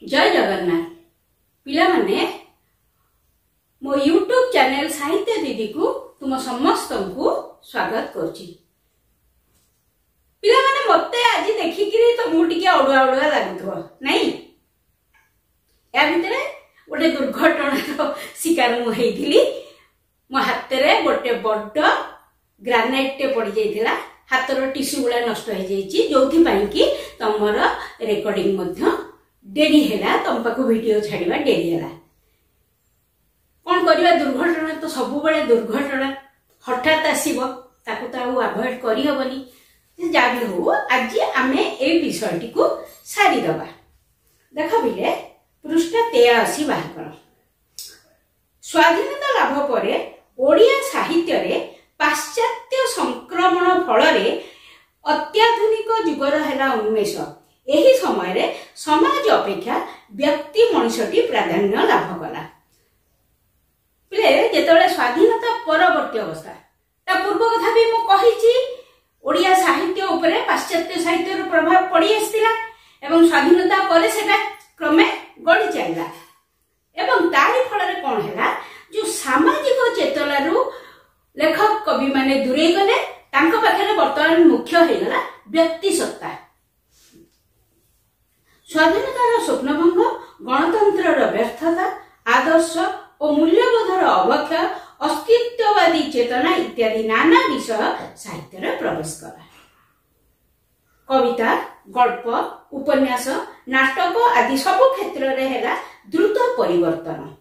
जय जगन्नाथ पिला माने मो यूट्यूब चैनल साहित्य दीदी को तुम समस्त को स्वागत करछि। पिला माने मते आज देखिकरी तो मु टिके अडुआ अडुआ लागुथो नहीं या भितरे गोटे दुर्घटना शिकार मु हेइथिली। मो हातरे गोटे बड्ड ग्रानाइट टे पड़ जाइथिला, हातर टिश्यू गुला नष्ट हो जाइछि, जोथि पई कि तमर रेकॉर्डिंग मध्य डेरी हैला, तम पाखु वीडियो छाड़ीबा डेरी हैला। कोन करिबा, दुर्घटना तो सब बेले दुर्घटना हठात आसीबो, ताकू तो अवॉइड करि हबनी। जा भी हो आज आमे ए विषयटी को सारी दबा। देखो बिले पृष्ठ 83 बाहर कर। स्वाधीनता लाभ परे ओडिया साहित्य रे पाश्चात्य संक्रमण फलरे अत्याधुनिक जुगर हैला उन्मेष। एही समय रे समाज अपेक्षा व्यक्ति मनुष्यटी प्राधान्य लाभ कला। पिले जेतबेले स्वाधीनता परवर्ती अवस्था ता पूर्व कथा भी मु कहिछि, ओडिया साहित्य उपरे पाश्चात्य साहित्य रो प्रभाव पड़ी आस्तिला एवं स्वाधीनता परे सेटा क्रमे गडी चलला एवं तारी फल रे कोन हैला, जो सामाजिक चेतना रो लेखक कवि माने दूरे गले, तांको पाखरे वर्तमान मुख्य हेगला व्यक्ति सत्ता। स्वाधीनतार स्वप्नभंग, गणतंत्रर व्यर्थता, आदर्श और मूल्यबोधर अवक्षय, अस्तित्ववादी चेतना इत्यादि नाना विषय साहित्य प्रवेश कला। कविता, गल्प, उपन्यास, नाटक आदि सब क्षेत्र रे हैला द्रुत परिवर्तन।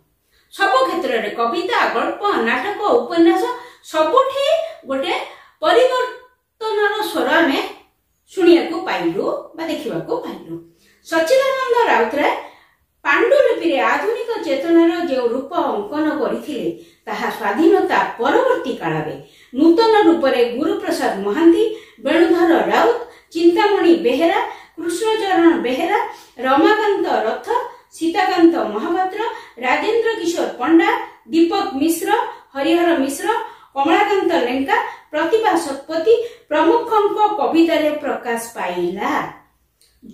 सब क्षेत्र रे कविता, गल्प, नाटक, उपन्यास सबुठी गोटे परिवर्तनर स्वर आमे शुणिया को पाइलु बा देखिबा को पाइलु। सच्चिदानंद राउतराय पांडुलिपि रे आधुनिक चेतनार जो रूप अंकन करिथिले, ताहा स्वाधीनता परवर्ती कालरे नूतन रूप रे गुरुप्रसाद महांती, वेणुधर राउत, चिंतामणि बेहेरा, कृष्णचरण बेहेरा, रमाकांत रथ, सीताकांत महापात्र, राजेंद्र किशोर पंडा, दीपक मिश्र, हरिहर मिश्र, कमलाकांत लेंका, प्रतिभा शतपथी प्रमुखଙ୍କ कवितारे प्रकाश पाइला।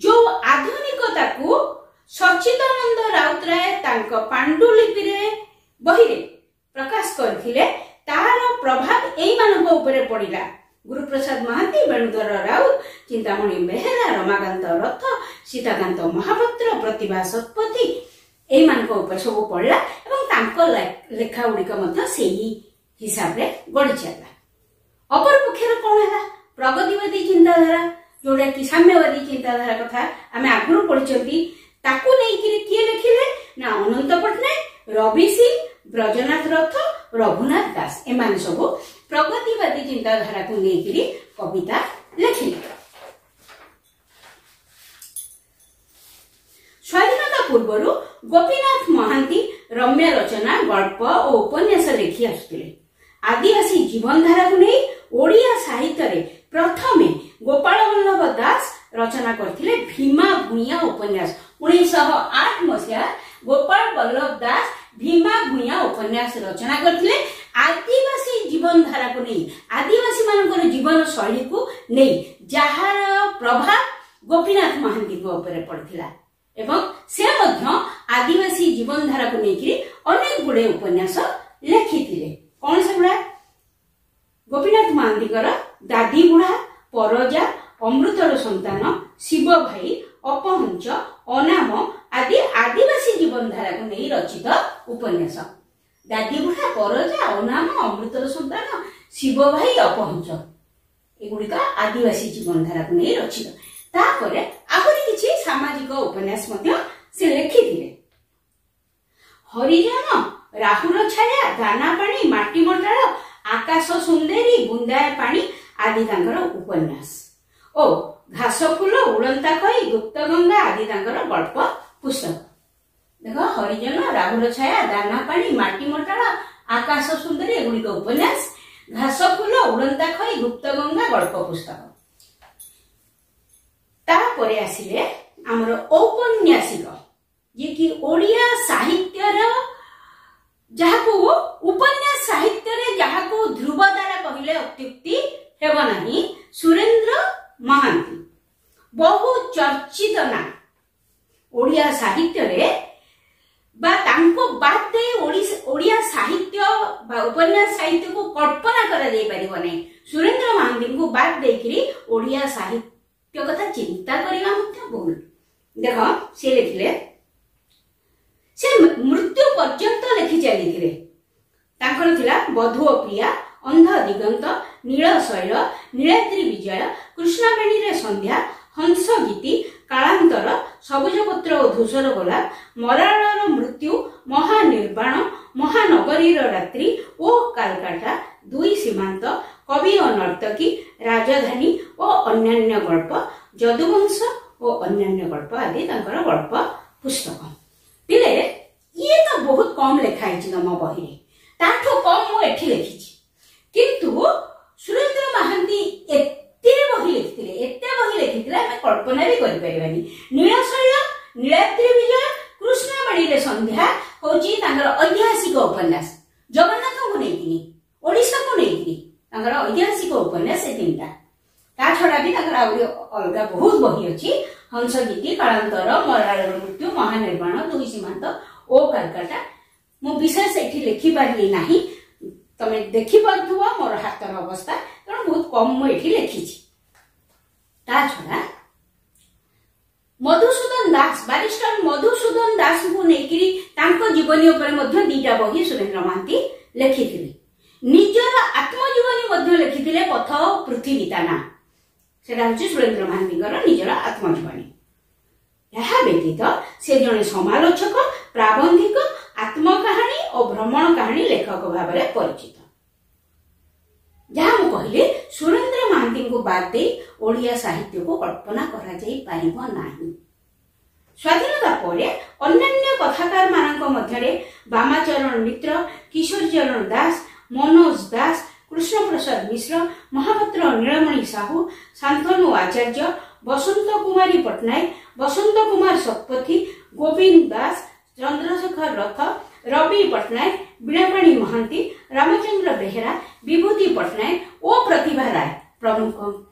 जो आधुनिकता को सच्चिदानंद राउतराय तांको पांडुलिपि रे बही रे प्रकाश करथिले, तार प्रभाव एई मानक उपरे पड़िला। गुरुप्रसाद महांती, वेणुधर राउत, चिंतामणि बेहेरा, रमाकांत रथ, सीताकांत महापात्र, प्रतिभा शतपथी एई मानक उपर सब पड़िला एवं तांको लेखा गुड़िक मध्य सेही हिसाब रे गड़ी चला। अपर पक्षर कोन हैला, प्रगतिवादी चिंताधारा, जोड़ा कि साम्यवादी चिंताधारा कथा आमे आगुरु पढिचंती, ताकू नै कि किए लिखिले ना अनंत पटनायक, रवि सिंह, ब्रजनाथ रथ, रघुनाथ दास एमान सब प्रगतिवादी चिंताधारा को नै कि कविता लिखिले। स्वाधीनता पूर्वरु गोपीनाथ महांती रम्य रचना, गल्प और उपन्यास लिखि आसुतिले। आदिवासी जीवनधारा को नहीं ओडिया साहित्य रे प्रथमे गोपाल वल्लभ दास रचना करथिले भीमा भुइया उपन्यास। 1908 मसिया गोपाल वल्लभ दास भीमा भुइया उपन्यास रचना करथिले। आदिवासी जीवनधारा को नहीं, आदिवासी मानकर जीवन शैली को नहीं, जहार प्रभाव गोपीनाथ महांती को ऊपर पड़थिला एवं से मध्य आदिवासी जीवनधारा को लेकिन अनेक गुड़े उपन्यास लिखिथिले। कौन से गुड़ा? गोपीनाथ महांतीकर दादी बुढ़ा, परजा, अमृतर संतान, शिव भाई, अपहंच, अनाम आदि आदिवासी जीवनधारा को नहीं रचित उपन्यास। दादी बुढ़ा, परजा, अनाम, अमृतर संतान, शिव भाई, अपहंच एगुड़िक आदिवासी जीवनधारा को नहीं रचित। तापरे आहुरी किछि सामाजिक उपन्यास मध्य से लिखिथिले। हरिजन, राहुर छाया, दाना पानी, माटी मटाळ, आकाश सुंदरी, बुंदाए पानी आदि तांकर उपन्यास ओ घास फूल, उड़ंता खई, गुप्त गंगा आदि तांकर गल्प पुस्तक। देखो हरिजन, राहुर छाया, दाना पानी, माटी मटाळ, आकाश सुंदरी एगुड़िक उपन्यास, घास फूल, उड़ंता खई, गुप्त गंगा गल्प पुस्तक। तापरे आसिले हमर औपन्यासिक, जे कि ओडिया साहित्य रो जहाको उपन्यास साहित्य रे जहाको ध्रुवतारा कहिले अत्युक्ति हेबो नाही, सुरेंद्र महांती बहु चर्चित ना। ओडिया साहित्य रे बा तांको बात दे ओडिया साहित्य बा उपन्यास साहित्य को कल्पना करा जाई परिबो नै। सुरेंद्र महांती को बात देकरी ओडिया साहित्य कथा चिंता करिवा मध्य भूल। देखो से लिखले से मृत्यु पर्यंत लिखि चलीथिले। तांकर थिला बधु प्रिया, अंध दिगंत, नील शैल, नीलाद्रि विजय, कृष्णावेणी रे संध्या, हंस गीति, कालांतर, सबुजपत्र और धूसर गोलाप, मराळर मृत्यु, महानिर्वाण, महानगरीर रात्रि और कालकाटा, दुई सीमांत, कवि और नर्तकी, राजधानी और अन्यान्य गल्प, जदुवंश और अन्यान्य गल्प आदि तांकर गल्प पुस्तक। पिले ये तो बहुत कम लिखाई तम बही ताठो कम मु एठी लिखिछि, किंतु सुरेंद्र महांती एते बही लिखिथिले आमे कल्पना भी करि परिबानी। नीलशैल, नीलाद्रि विजय, कृष्णावेणी रे संध्या होची तांकर ऐतिहासिक उपन्यास। जगन्नाथ को नेकिनी, ओडिसा को नेकिनी तांकर ऐतिहासिक उपन्यास ए तीनटा। ता छडा भी तांकर अलगा बहुत बही अछि। हंस गीति, कालांतर, मराळर मृत्यु, महानिर्वाण, दुई सीमांत ओ कालकाटा। मु विशेष एठी लिखि पारली नाही, तमे देखि पारथुवा मोर हातर अवस्था, कारण बहुत कम मु एठी लिखिछि। ता छडा मधुसूदन दास, बारिस्टर मधुसूदन दास को नेकिरी तांको जीवनी ऊपर मध्ये दीटा बही सुरेंद्र महांती लिखिथिले। निजर आत्मजीवनी मध्ये लिखिथिले पथ पृथ्वी ताना। सेटा होछि सुरेंद्र महांतीकर निजर आत्मजीवनी। यह व्यतीत से जने समालोचक, प्राबंधिक, आत्मकाहानी और भ्रमण कहानी लेखक भाव में परिचित। जहाँ मु कहले सुरेंद्र महांती को बाद दे ओडिया साहित्य को कल्पना करा जाई पारिबो नाही। स्वाधीनता परे अन्यान्य कथाकार मानक मध्यरे बामाचरण मित्र, किशोर चरण दास, मनोज दास, कृष्ण प्रसाद मिश्र, महापात्र नीलमणि साहू, शांतनु आचार्य, बसंत कुमारी पटनायक, बसंत कुमार शतपथी, गोविंद दास, चंद्रशेखर रथ, रवि पटनायक, बीणापाणी महांती, रामचंद्र बेहेरा, विभूति पटनायक और प्रतिभा राय प्रमुख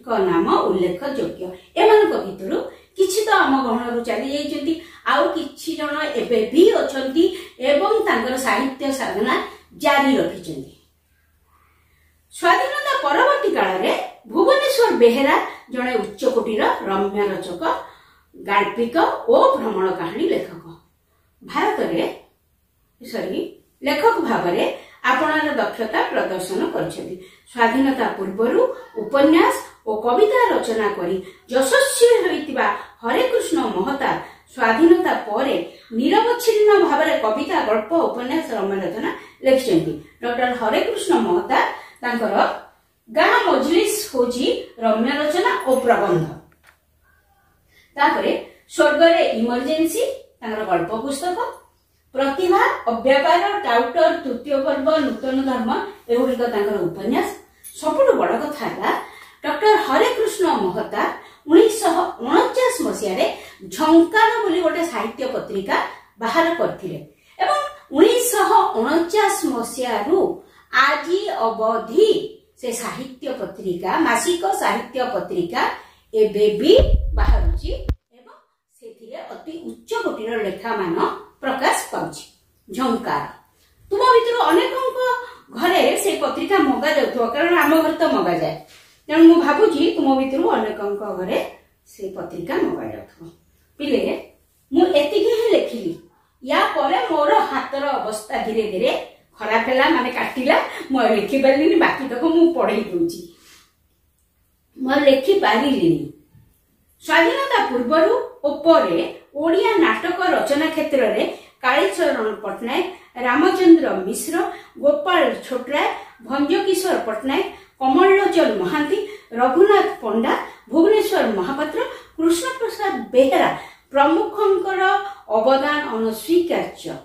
नाम उल्लेख योग्य। एमानक भितरु किछि तो आम गहणरू चली जाइछन्ती, आउ किछि जण एबे भी अछन्ती एवं तांकर साहित्य साधना जारी रखिछन्ती। स्वाधीनता परवर्ती काल रे भुवनेश्वर बेहेरा जड़े उच्चकोटीर रम्य रचक, गाल्पिक और भ्रमण कहानी लेखक। भारत लेखक भाव में आपणार दक्षता प्रदर्शन करछथि। स्वाधीनता पूर्वरु उपन्यास और कविता रचना करी यशस्वी होइतिबा हरेकृष्ण महताब स्वाधीनता परे निरवच्छिन्न भाव में कविता, गल्प, उपन्यास, रम्य रचना लिखिछन्ति। डॉक्टर हरेकृष्ण महताब तांकर गाँ मजलिस होची रम्य रचना और प्रबंध। तापरे स्वर्गरे इमरजेंसी तांकर गल्प पुस्तक, प्रतिभा, अव्यापार, टाउटर, तृतीय पर्व, नूतन धर्म एगुड़िक तांकर उपन्यास। सबुठ बड़ कथा है डॉक्टर हरेकृष्ण महताब 1949 मसीह झंकार बोली गोटे साहित्य पत्रिका बाहर करथिले एवं 1949 मसीह रु आज अवधि से साहित्य पत्रिका, मासिक साहित्य पत्रिका एबे भी बाहरुची एवं सेथिरे अति उच्च कोटीर लेखा मान प्रकाश पाउची। झंकार तुम भितर अनेक घरे से पत्रिका मगा जाउथो, कारण आम घर तो मगा जाए, तेणु मु भाबुची तुम भितर अनेक घरे से पत्रिका मगा जाउथो। पिले मु एतिकी ही लेखिली, या परे मोर हातर अवस्था धीरे धीरे खराब है, माने काटिला, मु लिखि पारिलिनी, बाकी तक मु पढ़ई दूची, मु लिखि पारिलिनी। स्वाधीनता पूर्वरु ओपरे ओडिया नाटक रचना क्षेत्र रे कालीचरण पटनायक, रामचंद्र मिश्र, गोपाल छोटराय, भंजकिशोर पटनायक, कमललोचन महांती, रघुनाथ पंडा, भुवनेश्वर महापात्र, कृष्ण प्रसाद बेहेरा प्रमुखंकर अवदान अनस्वीकार्य।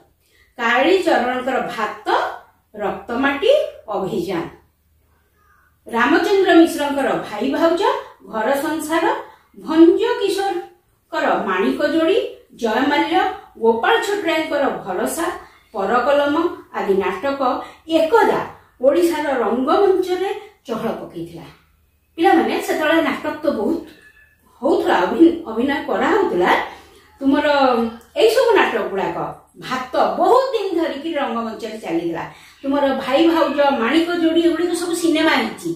कालीचरणकर भात रक्तमाटी अभियान, रामचंद्र मिश्रंकर भाई भाउज घर संसार, भंजकिशोर माणिक जोड़ी, जयमाल्य, गोपाल छोटरायकर भरोसा, परकलम आदि नाटक एकदा ओडिशार रंगमंच रे चहल पकईथिला। पिला माने सेतळे नाटक तो बहुत होउथला, अभिनय करा होउथला, तुमर यही सब नाटक गुड़ाक भात बहुत दिन धरिकी रंगमंच चलीला तुमर भाई भाउज माणिक जोड़ी एगुड़ी सब सिनेमा होती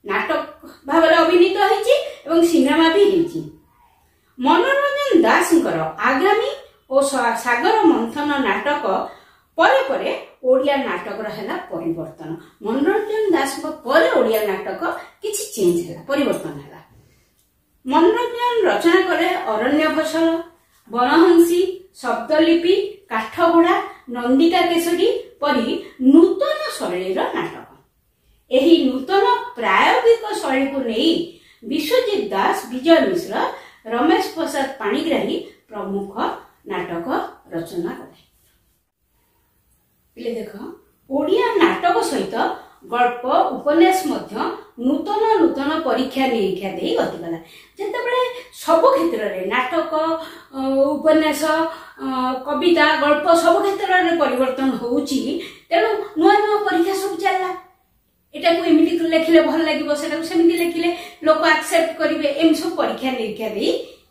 नाटक भाव अभिनीत होती सिनेमा भी होती। मनोरंजन दास आगामी और सागर मंथन नाटक परे परे ओडिया नाटक है परिवर्तन। मनोरंजन दास परे ओडिया नाटक किछि चेंज है परिवर्तन है। मनोरंजन रचना करे अरण्य फसल बनहंसी शब्दलिपि काठगोड़ा नंदिका केसरी परी नूतन शैलीर नाटक। एही नूतन प्रायोगिक शैली को नहीं विश्वजीत दास विजय मिश्र रमेश प्रसाद पाणिग्राही प्रमुख नाटक रचना करे। देख ओडिया नाटक सहित गल्प उपन्यास मध्य नूतन नूतन परीक्षा निरीक्षा दे गतिगला जेतेबेले सब क्षेत्र रे नाटक उपन्यास कविता गल्प सब क्षेत्र रे परिवर्तन होउची तेणु नुआ नुआ परीक्षा सब चलला एटा को एमिति लेखिले भल लागिबो सेटा को सेमिति लेखिले लोक एक्सेप्ट करिवे एम सब परीक्षा निरीक्षा दे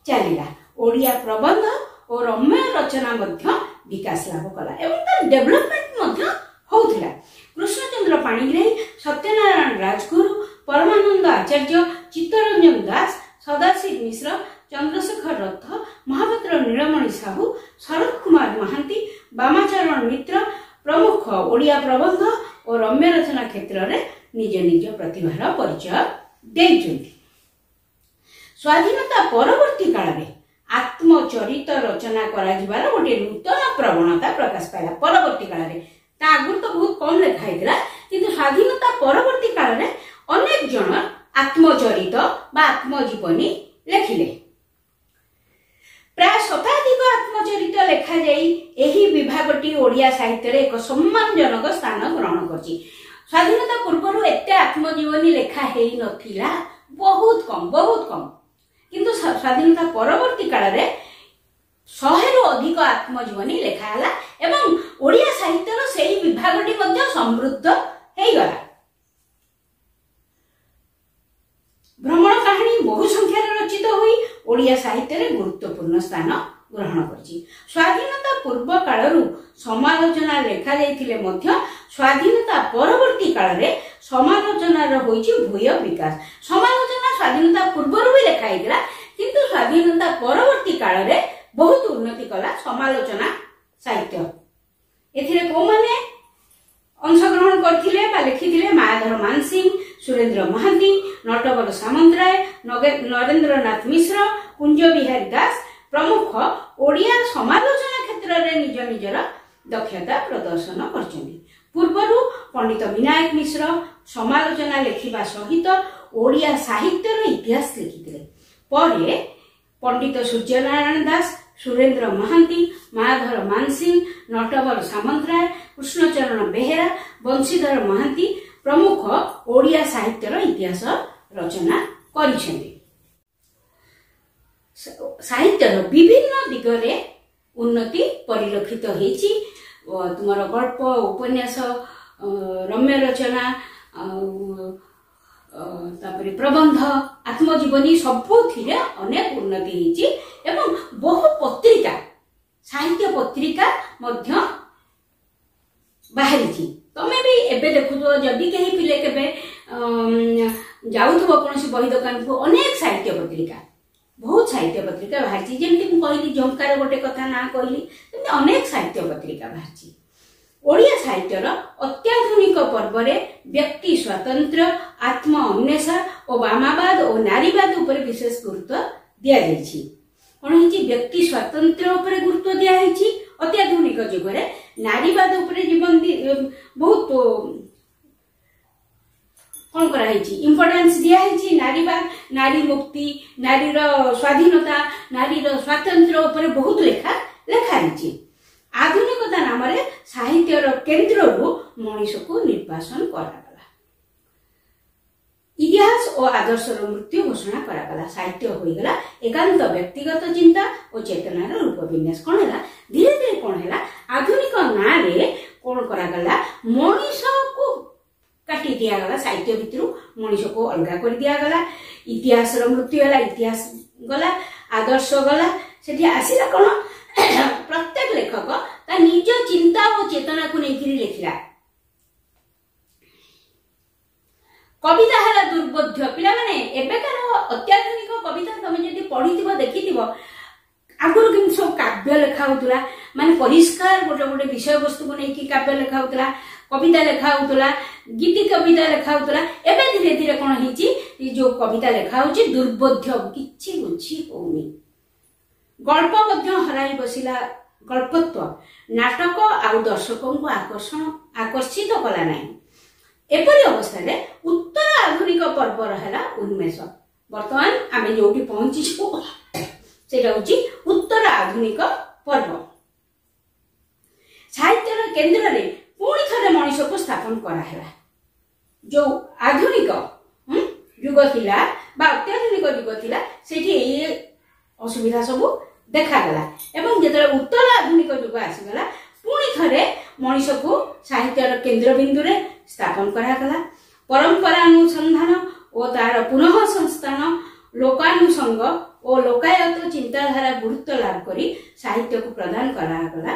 चलिला। ओडिया प्रबंध और रम्य रचना मध्य विकास लाभ कला एवं तार डेवलपमेंट मध्य होउथिला। कृष्णचंद्र पाणिग्राही सत्यनारायण राजगुरु परमानंद आचार्य चित्तरंजन दास सदाशिव मिश्र चंद्रशेखर रथ महापात्र नीलमणि साहू शरद कुमार महांती बामाचरण मित्र प्रमुख ओडिया प्रबंध और रम्य रचना क्षेत्र में निज निज प्रतिभार परिचय देइछन्ति। स्वाधीनता परवर्ती काल में आत्मचरित रचना करा जिबार गोटे नूतन प्रवणता प्रकाश पाइला। परवर्ती काल में आगुर तो बहुत कम लिखा होता किंतु स्वाधीनता परवर्ती काल में अनेक जन आत्मचरित बा आत्मजीवनी लेखिले। प्राय शताधिक आत्मचरित लेखा जाई एही विभागटी ओडिया साहित्य रे एक सम्मानजनक स्थान ग्रहण करछि। स्वाधीनता पूर्व एते आत्मजीवनी लेखा हेई नथिला बहुत कम किंतु स्वाधीनता परवर्ती काल में 100 रु अधिक आत्मजीवनी लेखाला एवं ओडिया साहित्यर सेही विभागटी मध्य समृद्ध हेगला। भ्रमण कहानी बहु संख्यार रचित होई ओडिया साहित्य रे गुरुत्वपूर्ण स्थान ग्रहण करछि। स्वाधीनता पूर्व कालरू समालोचना लेखा जाइथिले मध्य स्वाधीनता परवर्ती काल रे समालोचनार होइछि भूय विकास। समालोचना स्वाधीनता पूर्वरू भी लेखा हेगला किंतु स्वाधीनता परवर्ती काल रे बहुत उन्नति कला समालोचना साहित्य। एथिरे को माने अंशग्रहण करथिले बा लिखिथिले मायाधर मानसिंह सुरेंद्र महांती नटवर सामंतराय नरेंद्रनाथ मिश्र कुंज बिहारी दास प्रमुख ओडिया समालोचना क्षेत्र रे निज निजर दक्षता प्रदर्शन करछन्ति। पूर्वरु पंडित विनायक मिश्र समालोचना लेखिबा सहित ओडिया साहित्यर इतिहास लिखिथिले। परे पंडित सूर्यनारायण दास सुरेंद्र महांती मायाधर मानसिंह नटवर सामंतराय कृष्णचरण बेहेरा बंशीधर महांती प्रमुख ओडिया साहित्यर इतिहास रचना करिसेंति। साहित्यर विभिन्न दिगरे उन्नति परिलक्षित होइछि। तुमर गल्प उपन्यास रम्य रचना तापरे प्रबंध आत्मजीवनी सबुथिरे अनेक उन्नति होइछि एवं बहु पत्रिका साहित्य पत्रिका मध्य बाहरिछि। तमे भी एबे देखुतो जदि केही पिले केबे जाउथबो कोनसी बही दुकान को अनेक साहित्य पत्रिका बहुत साहित्य पत्रिका बाहरिछि। जेमति मु कहली झंकार गोटे कथा ना कहली अनेक साहित्य पत्रिका बाहरिछि। ओडिया साहित्यर अत्याधुनिक पर्व व्यक्ति स्वातंत्र्य आत्म अन्वेषा और वामावाद और नारीवाद उपर विशेष गुरुत्व दिया जाइछि। कौन होइछि व्यक्ति स्वातंत्र्य उपर गुरुत्व दिया होइछि। अत्याधुनिक जुगरे नारीवाद उपर जीवन बहुत कौन करा होइछि इंपोर्टेंस दिया होइछि। नारीवाद नारी मुक्ति नारीर स्वाधीनता नारीर स्वातंत्र्य उपर बहुत लेखा होइछि। आधुनिकता नाम साहित्यर केन्द्र मनीष को निर्वासन करागला। इतिहास और आदर्शर मृत्यु घोषणा करागला। साहित्य होइगला एकांत व्यक्तिगत चिंता और चेतनार रूप विन्यास। कौन है धीरे धीरे कौन है आधुनिक ना रे कौन करागला मनीष को काटी दियागला। साहित्य भितर मनीष को अलग कर दियागला। इतिहास मृत्यु है इतिहास गला आदर्श गला सेठी आसिला कोन प्रत्येक लेखक ता निज चिंता और चेतना को लेकिन लिखला कविता हला दुर्बोध्य पिला माने एबेकार अत्याधुनिक कविता तमे जदि पढिथिबो देखिथिबो आगुर किम सब काव्य लेखा होतला माने परिष्कार गोटे गोटे विषय वस्तु को लेकिन काव्य लेखा होतला कविता लेखा होतला गीति कविता लेखा होतला एबे धीरे धीरे कोन हिची ये जो कविता लेखा होची दुर्बोध्य किछि बुझी होनी गल्प मध्य हराई बसिला गल्पत्व नाटक आ दर्शकों को आकर्षित कला नाही एपरि अवस्था रे उत्तर आधुनिक पर्व रहला उन्मेष वर्तमान आमे जोटी पहुंची छु सेटा होची उत्तर आधुनिक पर्व साहित्य केंद्र रे पुणी थरे मनुष्य को स्थापन करा हैला जो आधुनिक युग थिला बा अत्याधुनिक युग थिला सेठी ए असुविधा सब देखा गला एवं जेतरे उत्तर आधुनिक युग आसी गला पुणी थरे मनुष्य को साहित्य केंद्र बिंदु रे स्थापन करा गला परंपरा अनुसंधान और तार पुनः संस्थान लोकानुसंग और लोकायत चिंताधारा गुरुत्व लाभ करी साहित्य को प्रदान करा गला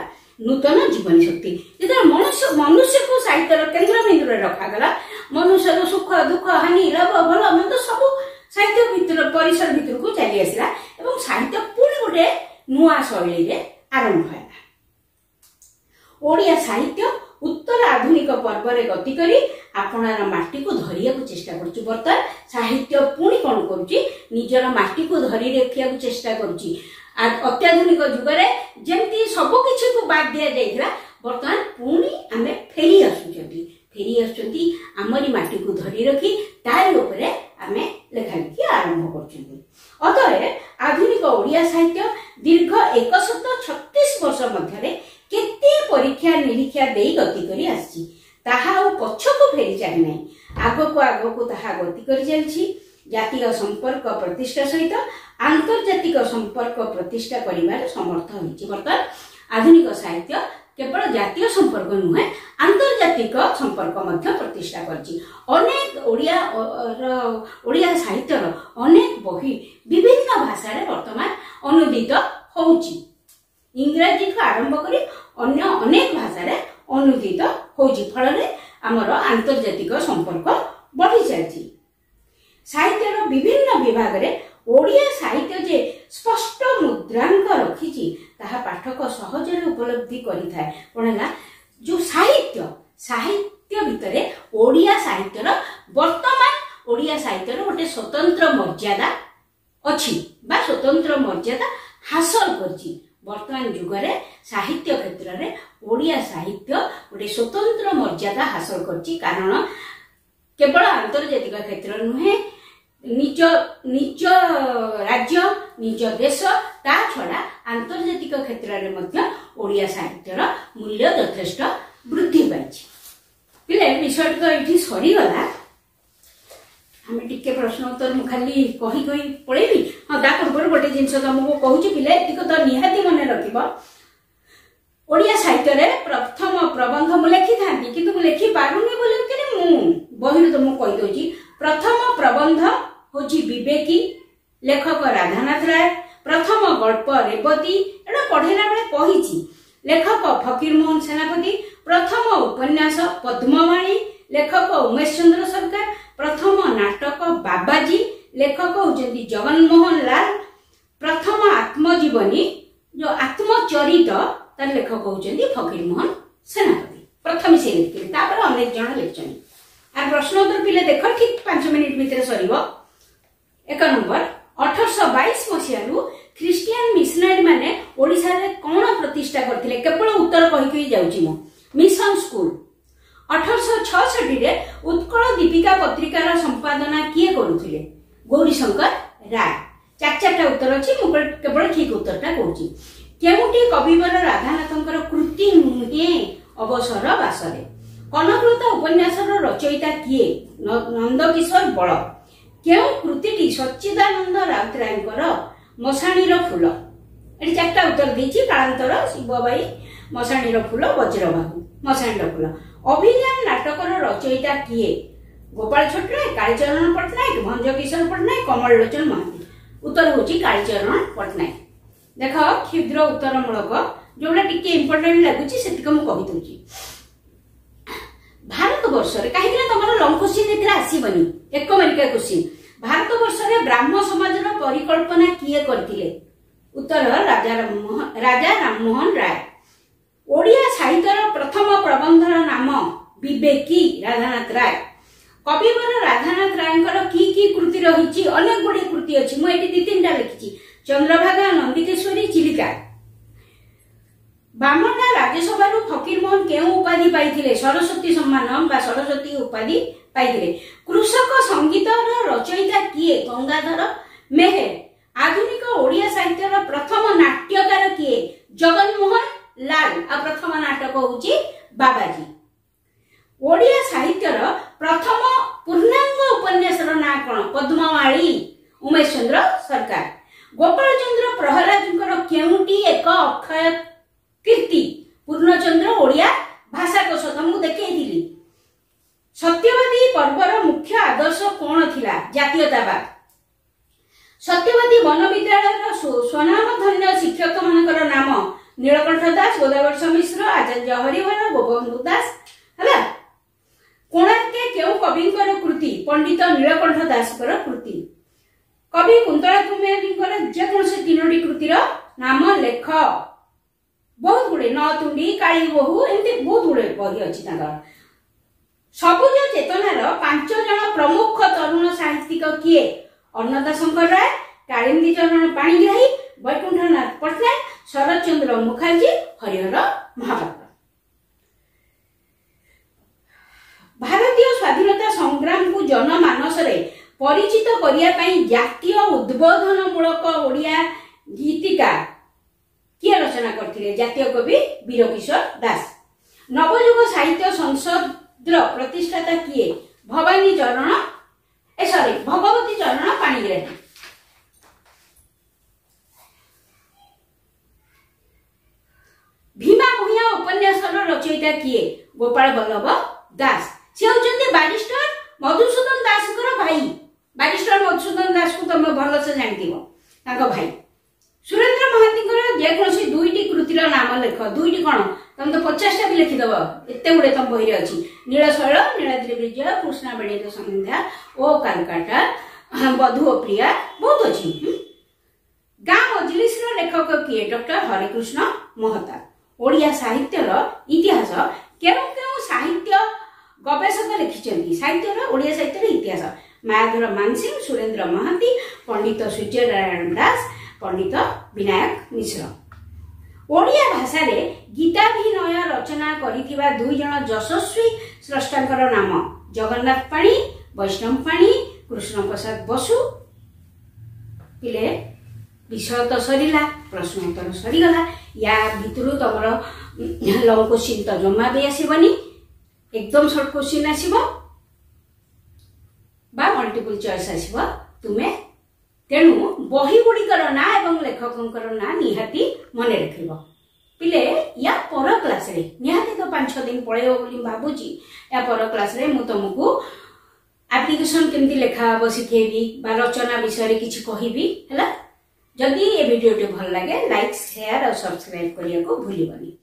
नूतन जीवन शक्ति जेतरे मनुष्य को साहित्य केंद्र बिंदु रे रखा गला मनुष्य सुख दुख हानि लाभ भल मंद सब साहित्य भीतर परिसर भीतर को चली आसिला एवं साहित्य पुणी गोटे नुआ शैली रे आरंभ होला ओडिया साहित्य उत्तर आधुनिक पर्व रे गति करी आपनार माटी को धरिया को चेष्टा करछि वर्तमान साहित्य पुणी कोन करछि निजर माटी को धरि रखिया को चेष्टा करछि अत्याधुनिक युग रे जेमती सब किछि को बाद दिया जाइला वर्तमान पुणी आमे फेरी आसुचंती हमरी माटी को धरि रखी तार ऊपर आमे लेखा लिखि आरंभ करछंती अतः आधुनिक ओडिया साहित्य दीर्घ 136 वर्ष मध्य केते परीक्षा निरीक्षा देई गति करी आछि ताहा ओ पछको फेरी जाय नै आगो को ताहा गति करी जायछि जातीय संपर्क प्रतिष्ठा सहित आंतर्जातिक संपर्क प्रतिष्ठा करिवार समर्थ होइछि वर्तमान आधुनिक साहित्य केवल जातीय संपर्क नुहे आंतर्जातिक संपर्क मध्य प्रतिष्ठा करछि अनेक ओडिया साहित्यर अनेक बही विभिन्न भाषा रे वर्तमान अनुदित होउछि इंग्रजी को आरंभ करी अन्य अनेक भाषा रे अनुदित होउछि फल रे हमर आंतर्जातिक संपर्क बढ़ी जायछि साहित्यर विभिन्न विभाग रे ओडिया साहित्य जे स्पष्ट मुद्रांक रखिछि ताहा पाठक सहज रे उपलब्धि करि थाए कोनला जो साहित्य भितरे ओडिया साहित्यर वर्तमान ओडिया साहित्यर गोटे स्वतंत्र मर्यादा अछि बा स्वतंत्र मर्यादा हासिल करछि वर्तमान युग रे साहित्य क्षेत्र रे ओडिया साहित्य गोटे स्वतंत्र मर्यादा हासिल करछि कारण केवल आंतर्जातिक क्षेत्र नुहे निज राज्य निज देश ता छड़ा आंतर्जातिक क्षेत्र रे मध्य ओडिया साहित्यर मूल्य यथेष्ट वृद्धि पाइछि पिले विषय तो एठी सरी गला हमें टिके प्रश्न उत्तर मु खाली कही पळेबी हां ता पूर्व गोटे जिंस तुमको कहूची पिले एतिक तो निहाती मन रखिबो ओडिया साहित्य रे प्रथम प्रबंध मु लेखि थांती किंतु मु लेखि पारुनी बोले कि मु बहिर तुमको कहि दोची प्रथम प्रबंध होची विवेकी लेखक राधानाथ राय प्रथम गल्प रेवती एटा पढेला बेले कहिची लेखक फकीर मोहन सेनापति प्रथम उपन्यास पद्मवाणी लेखक उमेश चंद्र सरकार प्रथम नाटक बाबाजी लेखक होचंती जगन मोहन लाल प्रथम आत्मजीवनी जो आत्मचरित तार लेखक होचंती फकीर मोहन सेनापति प्रथम से लिखिले तापर अनेक जण लिखछन आ प्रश्न उत्तर पिले देखो ठीक 5 मिनिट भीतर सरीबो एक नंबर 1822 मसियारू ख्रिस्टियन मिशनरी माने ओडिसा रे कोन प्रतिष्ठा करथिले केवल उत्तर कहि जाउची मो मिशन स्कूल 1866 रे उत्कल दीपिका पत्रिकार संपादना किए करूथिले गौरीशंकर राय चारटा उत्तर अछि मु केवल ठीक उत्तरटा कहूची केउटी कविवर राधानाथंकर कृति नुहे अवसर बासरे कनकृत उपन्यासर रचयिता किए नंदकिशोर बळ केउ कृतिटी सच्चिदानंद राउतरायकर मसाणीर फूल एटी चारटा उत्तर देछि कालांतर शिवबाई मसाणीर फूल वज्रबाहु मसाणीर फूल अभिज्ञान नाटकर रचयिता किए गोपाल छटनायक कालीचरण पट्टनायक भंज किशोर पट्टनायक कमल लोचन महांती उत्तर होछि कालीचरण पट्टनायक देख क्षुद्र उत्तरमूलक जोड़ा टिके इंपोर्टेंट लगुच से कही भारत वर्ष रे कहीं तुम लंग क्वेश्चन आसबनी एक मार्किया क्वेश्चन भारत वर्ष रे ब्राह्मण समाज परिकल्पना किए करथिले उत्तर राजा राममोहन राय ओडिया साहित्यर प्रथम प्रबंधर नाम विवेकी राधानाथ राय कविवर राधानाथ राय की कृति रही अनेक गुड़े कृति अच्छी मुझे दी तीन लिखी चंद्रभागा नंदिकेश्वरी चिलिका बामना राज्यसभा फकीर मोहन केउ उपाधि पाइथिले सरस्वती सम्मान बा सरस्वती उपाधि पाइथिले कृषक संगीत रचयिता किए गंगाधर मेहेर आधुनिक ओडिया साहित्यर प्रथम नाट्यकार किए जगनमोहन लाल आ प्रथम नाटक होची बाबाजी ओडिया साहित्यर प्रथम पूर्णांग उपन्यासर ना कोन पद्ममाली उमेश चंद्र सरकार गोपाल चंद्र प्रहलाद केउटी एक अक्षय कीर्ति पूर्णचंद्र ओडिया भाषा कोश तुमको देखी सत्यवादी पर्वर मुख्य आदर्श कौन थिला जातीयतावाद सत्यवादी वन विद्यालय स्वनामधन्य शिक्षक मानकर नाम नीलकंठ दास गोदावर्ष मिश्र आचार्य हरिहर गोपबंधु दास है कोणार्के केउ कविंकर कृति पंडित नीलकंठ दासकर कृति कवि कुंतला कुमारींकर जेकोसी तीनोटी कृतिर नाम लेख बहुत गुड़े नतुंडी काली बहु एमती बहुत गुड़े बही अच्छी सबुज चेतनार 5 जन प्रमुख तरुण साहित्यिक किए अन्नदा शंकर राय कालिंदी चरण पाणिग्राही वैकुंठनाथ पट्टनायक शरद चंद्र मुखर्जी हरिहर महापात्र भारतीय स्वाधीनता संग्राम को जनमानस रे परिचित करिया पई जातीय उद्बोधनमूलक ओडिया गीतिका किए रचना करथिले जातीय कवि वीरकिशोर दास नवयुग साहित्य संसद प्रतिष्ठाता किए भवानी चरण भगवती चरण पाणिग्राही भीमा भूया उपन्यासर रचयिता किए गोपाल बल्लभ दास से होचंती बैरिस्टर मधुसूदन दास भाई बैरिस्टर मधुसूदन दास को तुम भल से जानथिबो ताको भाई सुरेंद्र महांती जेकोसी दुईटी कृतिर नाम लेख दुईटी कौन तुम तो 50टा भी लिखिदेव एत गुड़े तुम बही अच्छी नीलशैल नीलाद्रि विजय कृष्णा बेणी संध्या ओ कालकाटा बधु प्रिया बहुत अच्छी गाँ मजलिस लेखक किए डॉक्टर हरिकृष्ण महता ओडिया साहित्यर इतिहास केउ केउ साहित्य गवेषक लिखिं साहित्यर ओडिया साहित्यर इतिहास मायाधर मानसिंह सुरेंद्र महांती पंडित सूर्यनारायण दास पंडित विनायक मिश्र ओडिया भाषा रे गीताभिनय रचना करिथिबा 2 जन यशस्वी स्रष्टांकर नाम जगन्नाथ पाणी वैष्णव पाणी कृष्ण प्रसाद बसु पिले विषय तो सरीला प्रश्न उत्तर सरीगला या भितरु तमर लंग क्वेश्चन तो जमा भी आसीबनी एकदम शॉर्ट क्वेश्चन आसीबो बा मल्टीपल चॉइस आसीबो तुमे तेणु बही गुड़िकर ना एवं लेखकर ना निहाती मन रखिब पिले या पर क्लास रे निहाती तो 5-6 दिन पळेबो बोली भाबुची या पर क्लास रे मु तुमको एप्लिकेशन केमती लेखा हबो सिखेबी बा रचना विषय रे किछि कहिबी हला जदी ए वीडियो भल लागे लाइक शेयर और सब्सक्राइब करिया को भूलिबनी।